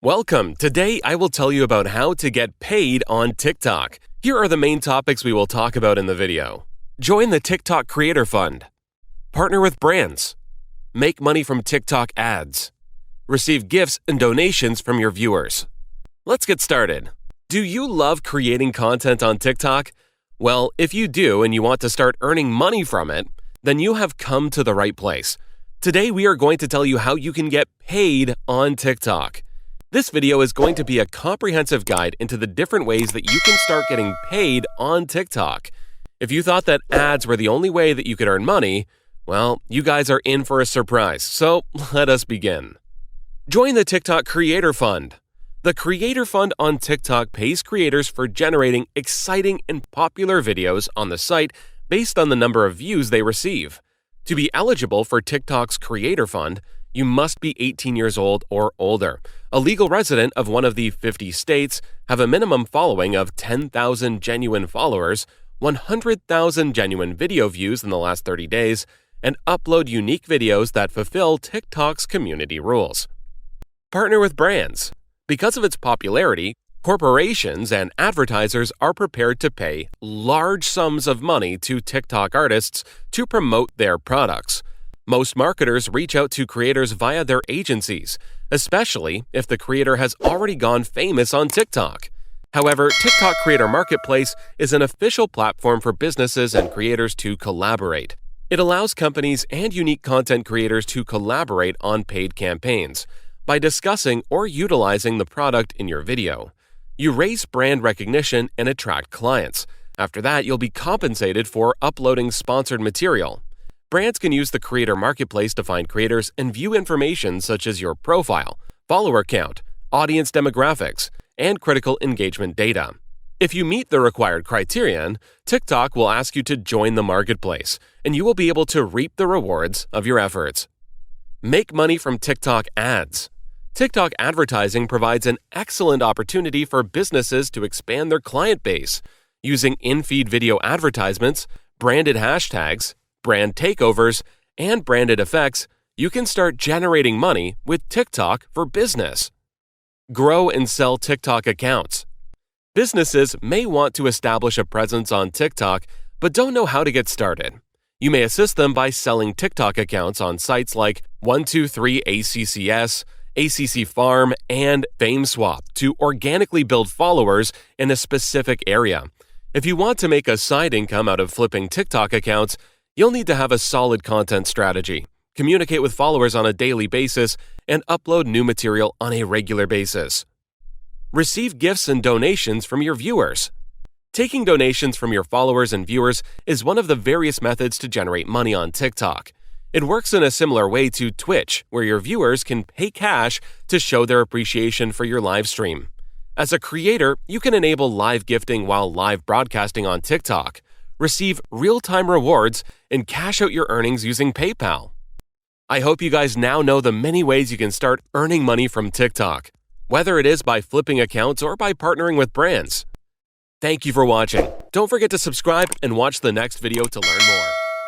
Welcome! Today I will tell you about how to get paid on TikTok. Here are the main topics we will talk about in the video. Join the TikTok Creator Fund. Partner with brands. Make money from TikTok ads. Receive gifts and donations from your viewers. Let's get started. Do you love creating content on TikTok? Well, if you do and you want to start earning money from it, then you have come to the right place. Today we are going to tell you how you can get paid on TikTok. This video is going to be a comprehensive guide into the different ways that you can start getting paid on TikTok. If you thought that ads were the only way that you could earn money, well, you guys are in for a surprise, so let us begin. Join the TikTok Creator Fund. The Creator Fund on TikTok pays creators for generating exciting and popular videos on the site based on the number of views they receive. To be eligible for TikTok's Creator Fund, you must be 18 years old or older, a legal resident of one of the 50 states, have a minimum following of 10,000 genuine followers, 100,000 genuine video views in the last 30 days, and upload unique videos that fulfill TikTok's community rules. Partner with brands. Because of its popularity, corporations and advertisers are prepared to pay large sums of money to TikTok artists to promote their products. Most marketers reach out to creators via their agencies, especially if the creator has already gone famous on TikTok. However, TikTok Creator Marketplace is an official platform for businesses and creators to collaborate. It allows companies and unique content creators to collaborate on paid campaigns by discussing or utilizing the product in your video. You raise brand recognition and attract clients. After that, you'll be compensated for uploading sponsored material. Brands can use the Creator Marketplace to find creators and view information such as your profile, follower count, audience demographics, and critical engagement data. If you meet the required criterion, TikTok will ask you to join the marketplace, and you will be able to reap the rewards of your efforts. Make money from TikTok ads. TikTok advertising provides an excellent opportunity for businesses to expand their client base. Using in-feed video advertisements, branded hashtags, brand takeovers, and branded effects, you can start generating money with TikTok for business. Grow and sell TikTok accounts. Businesses may want to establish a presence on TikTok, but don't know how to get started. You may assist them by selling TikTok accounts on sites like 123ACCS, ACC Farm, and FameSwap to organically build followers in a specific area. If you want to make a side income out of flipping TikTok accounts, you'll need to have a solid content strategy, communicate with followers on a daily basis, and upload new material on a regular basis. Receive gifts and donations from your viewers. Taking donations from your followers and viewers is one of the various methods to generate money on TikTok. It works in a similar way to Twitch, where your viewers can pay cash to show their appreciation for your live stream. As a creator, you can enable live gifting while live broadcasting on TikTok, receive real-time rewards, and cash out your earnings using PayPal. I hope you guys now know the many ways you can start earning money from TikTok, whether it is by flipping accounts or by partnering with brands. Thank you for watching. Don't forget to subscribe and watch the next video to learn more.